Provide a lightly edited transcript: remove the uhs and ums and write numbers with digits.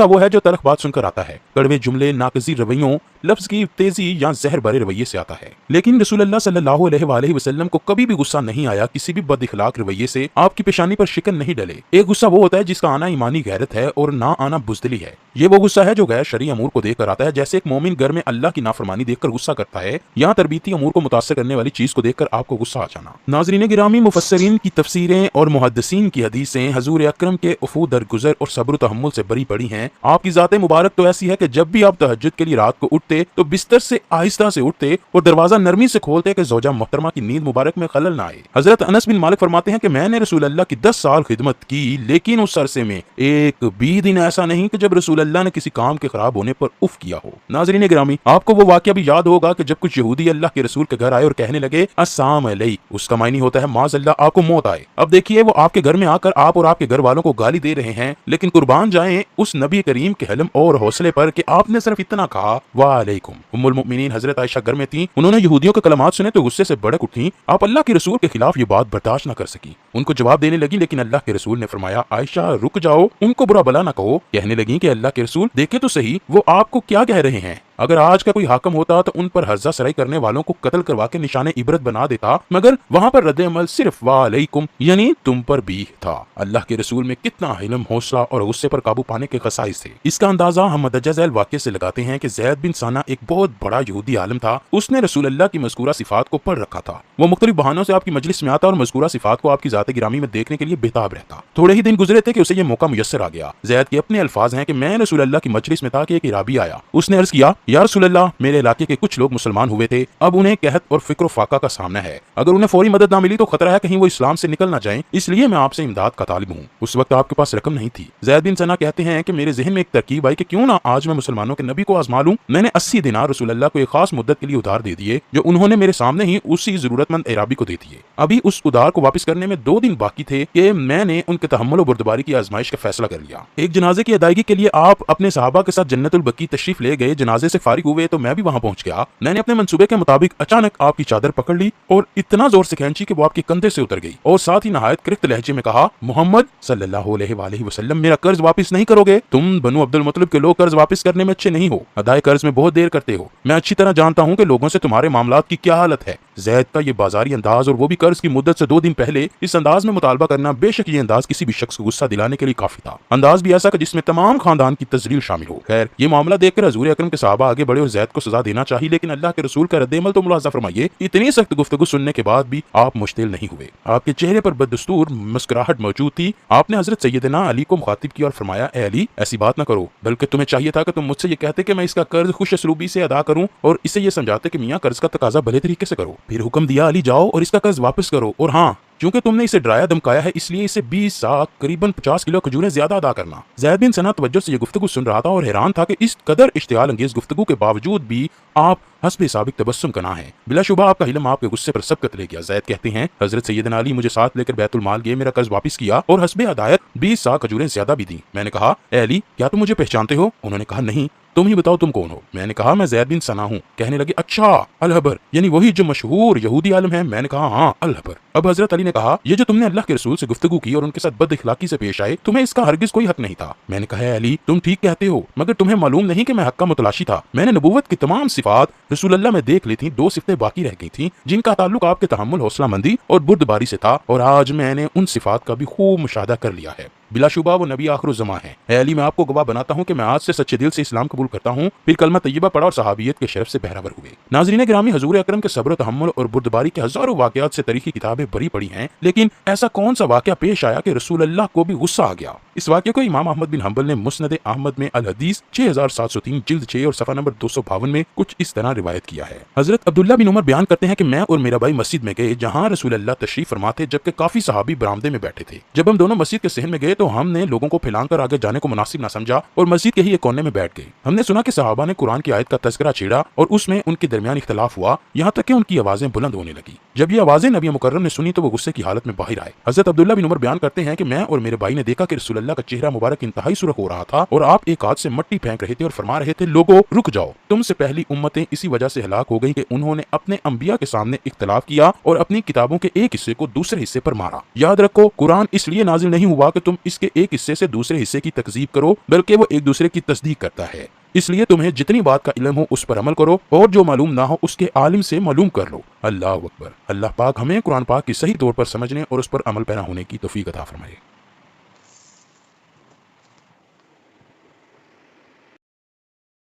वो है जो तलख बात सुनकर आता है, कड़वे जुमले, नाकज़ी रवैयों, लफ्ज की तेजी या जहर भरे रवैये से आता है। लेकिन रसूलुल्लाह सल्लल्लाहु अलैहि वसल्लम को कभी भी गुस्सा नहीं आया, किसी भी बद इखलाक रवैये से आपकी पेशानी पर शिकन नहीं डले। एक गुस्सा वो होता है जिसका आना ईमानी गैरत है और ना आना बुज़दिली है। ये वो गुस्सा है जो गैर शरई अमूर को देखकर आता है, जैसे एक मोमिन घर में अल्लाह की नाफरमानी देखकर गुस्सा करता है, या तरबीती अमूर को मुतासर करने वाली चीज को देखकर आपको गुस्सा आ जाना। नाज़रीन गिरामी, मुफस्सिरीन की तफसीरें और मुहद्दिसीन की हदीसें हुज़ूर अकरम के उफ़ू दरगुज़र और सब्र व तहम्मुल से बरी पड़ी हैं। आपकी ज़ात मुबारक तो ऐसी है कि जब भी आप तहज्जुद के लिए रात को उठते तो बिस्तर से आहिस्ता से उठते और दरवाजा नरमी से खोलते कि ज़ौजा मोहतरमा की नींद मुबारक में खलल न आए। हजरत अनस बिन मालिक फरमाते हैं कि मैंने रसूल अल्लाह की 10 साल खिदमत की, लेकिन उस अरसे में एक भी दिन ऐसा नहीं कि जब रसूल अल्लाह ने किसी काम के खराब होने पर उफ किया हो। नाज़रीन गिरामी, आपको वो वाकया भी याद होगा कि जब कुछ यहूदी अल्लाह के रसूल के घर आए और कहने लगे अस्सलाम अलैकुम, उसका मायनी होता है माज़अल्लाह आपको मौत आए। अब देखिए, वो आपके घर में आकर आप और आपके घर वालों को गाली दे रहे हैं, लेकिन कुर्बान जाएं उस नबी करीम के हलम और हौसले पर कि आपने सिर्फ इतना कहा वालेकुम। उम्मुल मोमिनीन हजरत आयशा घर में थी, उन्होंने यहूदियों के कलमात सुने तो गुस्से से भड़क उठी। आप अल्लाह के रसूल के खिलाफ ये बात बर्दाश्त न कर सकी, उनको जवाब देने लगी, लेकिन अल्लाह के रसूल ने फरमाया आयशा रुक जाओ, उनको बुरा भला न कहो। कहने लगी कि अल्लाह के रसूल देखे तो सही वो आपको क्या कह रहे हैं। अगर आज का कोई हाकम होता तो उन पर हर्जा सराई करने वालों को कत्ल करवा के निशाने इबरत बना देता, मगर वहाँ पर रद्द अमल सिर्फ वालेकुम यानी तुम पर भी था। अल्लाह के रसूल में कितना हिलम, हौसला और गुस्से पर काबू पाने के खसाइस थे। इसका अंदाजा हम मदज्जा झैल वाक़े से लगाते हैं कि ज़ैद बिन साना एक बहुत बड़ा यहूदी आलिम था। उसने रसूल अल्लाह की मज़कूरा सिफात को पढ़ रखा था। वो मुख्तलिफ बहानों से आपकी मजलिस में आता और मज़कूरा सिफात को आपकी ज़ात गिरामी में देखने के लिए बेताब रहता। थोड़े ही दिन गुजरे थे कि उसे ये मौका मुयस्सर आ गया। ज़ैद के अपने अल्फाज हैं कि मैं रसूल अल्लाह की मजलिस में था कि एक इराबी आया। उसने अर्ज किया, या रसूल अल्लाह, मेरे इलाके के कुछ लोग मुसलमान हुए थे, अब उन्हें कहत और फिक्र फाका का सामना है। अगर उन्हें फौरी मदद ना मिली तो खतरा है कहीं वो इस्लाम से निकल ना जाएं, इसलिए मैं आपसे इमदाद का तालिब हूँ। उस वक्त आपके पास रकम नहीं थी। ज़ैद बिन सना कहते हैं कि मेरे जहन में एक तरकीब आई कि क्यों ना आज मैं मुसलमानों के नबी को आजमा लूं। मैंने 80 दिनार रसूल अल्लाह को एक खास मुद्दत के लिए उधार दे दिए, जो उन्होंने मेरे सामने ही उसी जरूरतमंद इराबी को दे दिए। अभी उस उधार को वापस करने में 2 दिन बाकी थे कि मैंने उनके तहम्मुल और बुर्दबारी की आजमाइश का फैसला कर लिया। एक जनाजे की अदायगी के लिए आप अपने सहाबा के साथ जन्नतुल बकी तशरीफ ले गए। जनाजे से फारिग हुए तो मैं भी वहां पहुंच गया। मैंने अपने मंसूबे के मुताबिक अचानक आपकी चादर पकड़ ली और इतना जोर से खींची कि वो आपके कंधे से उतर गई, और साथ ही नहायत किरख्त लहजे में कहा, मोहम्मद सल्लल्लाहु अलैहि वसल्लम, मेरा कर्ज वापस नहीं करोगे? तुम बनु अब्दुल मुत्तलिब के लोग कर्ज वापस करने में अच्छे नहीं हो, अदाए कर्ज में बहुत देर करते हो। मैं अच्छी तरह जानता हूँ कि लोगों से तुम्हारे मामलात की क्या हालत है। ज़ैद का ये बाजारी अंदाज, और वो भी कर्ज की मुद्दत से 2 दिन पहले, इस अंदाज में मुतालबा करना, बेशक ये अंदाज किसी भी शख्स को गुस्सा दिलाने के लिए काफी था। अंदाज भी ऐसा कि जिसमें तमाम खानदान की तजलील शामिल हो। खैर, ये मामला देखकर हुज़ूर अकरम के सहाबा आगे बढ़े और ज़ैद को सजा देना चाहिए, लेकिन अल्लाह के रसूल का रद्द-ए-अमल तो मुलाज़ा फरमाइए। इतनी सख्त गुफ्तगू सुनने के बाद भी आप मुश्तिल नहीं हुए। आपके चेहरे पर बददस्तूर मुस्कुराहट मौजूद थी। आपने हजरत सैयदना अली को मुखातिब किया और फरमाया, ए अली, ऐसी बात न करो, बल्कि तुम्हें चाहिए था कि तुम मुझसे ये कहते कि मैं इसका कर्ज खुश असलूबी से अदा करूं, और इसे ये समझाते कि मियां कर्ज का तकाजा भले तरीके से करो। फिर हुक्म दिया, अली जाओ और इसका कर्ज वापस करो, और हाँ, क्योंकि तुमने इसे डराया धमकाया है, इसलिए इसे 20 साख करीबन 50 किलो खजूरें ज्यादा अदा करना। ज़ैद बिन सना तवज्जो से ये गुफ्तगू सुन रहा था और हैरान था कि इस कदर इश्तियाल अंगेज गुफ्तगू के बावजूद भी आप हस्बे साबिक तबस्सुम कना है। बिलाशुबा आपका इल्म आपके गुस्से पर सबकत ले गया। ज़ैद कहते हैं, हजरत सैयदना अली मुझे साथ लेकर बैतुल माल गए, मेरा कर्ज वापस किया और हस्बे अदायत 20 साख खजूरें ज्यादा भी दी। मैंने कहा, ए अली, क्या तुम मुझे पहचानते हो? उन्होंने कहा, नहीं। तुम ही बताओ तुम कौन हो? मैंने कहा, मैं ज़ैद बिन सना हूँ। कहने लगे, अच्छा, अल-हबर, यानी वही जो मशहूर यहूदी आलिम है? मैंने कहा, हाँ, अल-हबर। अब हजरत अली ने कहा, ये जो तुमने अल्लाह के रसूल से गुफ्तगू की और उनके साथ बद इखलाकी से पेश आए, तुम्हें इसका हरगिज कोई हक नहीं था। मैंने कहा, अली, तुम ठीक कहते हो, मगर तुम्हें मालूम नहीं कि मैं हक का मुतलाशी था। मैंने नबूवत की तमाम सिफात रसूल अल्लाह में देख ली थी। 2 सिफतें बाकी रह गई थी, जिनका ताल्लुक आपके तहम्मुल, हौसला मंदी और बुर्दबारी से था, और आज मैंने उन सिफात का भी खूब मुशाहदा कर लिया है। बिलाशुबा वो नबी आखिरुज़्ज़मा है। अली, मैं आपको गवाह बनाता हूँ कि मैं आज से सच्चे दिल से इस्लाम कबूल करता हूँ। फिर कलमा तय्यबा पढ़ा और सहाबियत के शरफ से बहरावर हुए। नाज़रीन गिरामी, हुज़ूर अकरम के सब्र, तहम्मुल और बुर्दबारी के हजारों वाक़यात से तारीखी किताबें भरी पड़ी हैं, लेकिन ऐसा कौन सा वाक़या पेश आया कि रसूल अल्लाह को भी गुस्सा आ गया? इस वाक़े को इमाम अहमद बिन हंबल ने मुस्नद अहमद में अल हदीस 6703 जिल्द 6 और सफ़ा नंबर 252 में कुछ इस तरह रिवायत किया है। हजरत अब्दुल्ला बिन उमर बयान करते हैं कि मैं और मेरा भाई मस्जिद में गए जहाँ रसूल अल्लाह तशरीफ फरमा थे, जबकि काफी सहाबी बरामदे में बैठे थे। जब हम दोनों मस्जिद के सहन में गए तो हमने लोगों को फैलाकर आगे जाने को मुनासिब न समझा और मस्जिद के ही एक कोने में बैठ गए। हमने सुना कि सहाबा ने कुरान की आयत का तज़किरा छेड़ा और उसमें उनके दरमियान इख्तिलाफ हुआ, यहाँ तक कि उनकी आवाजें बुलंद होने लगी। جب یہ آوازیں نبی مکرم نے سنی تو وہ غصے کی حالت میں باہر آئے۔ حضرت عبداللہ بن عمر بیان کرتے ہیں کہ میں اور میرے بھائی نے دیکھا کہ رسول اللہ کا چہرہ مبارک انتہائی سرخ ہو رہا تھا اور آپ ایک ہاتھ سے مٹی پھینک رہے تھے اور فرما رہے تھے لوگوں رک جاؤ، تم سے پہلی امتیں اسی وجہ سے ہلاک ہو گئی کہ انہوں نے اپنے انبیاء کے سامنے اختلاف کیا اور اپنی کتابوں کے ایک حصے کو دوسرے حصے پر مارا۔ یاد رکھو قرآن اس لیے نازل نہیں ہوا کہ تم اس کے ایک حصے سے دوسرے حصے کی تکذیب کرو، بلکہ وہ ایک دوسرے کی تصدیق کرتا ہے۔ اس لیے تمہیں جتنی بات کا علم ہو اس پر عمل کرو اور جو معلوم نہ ہو اس کے عالم سے معلوم کر لو۔ اللہ اکبر۔ اللہ پاک ہمیں قرآن پاک کی صحیح طور پر سمجھنے اور اس پر عمل پیرا ہونے کی توفیق عطا فرمائے۔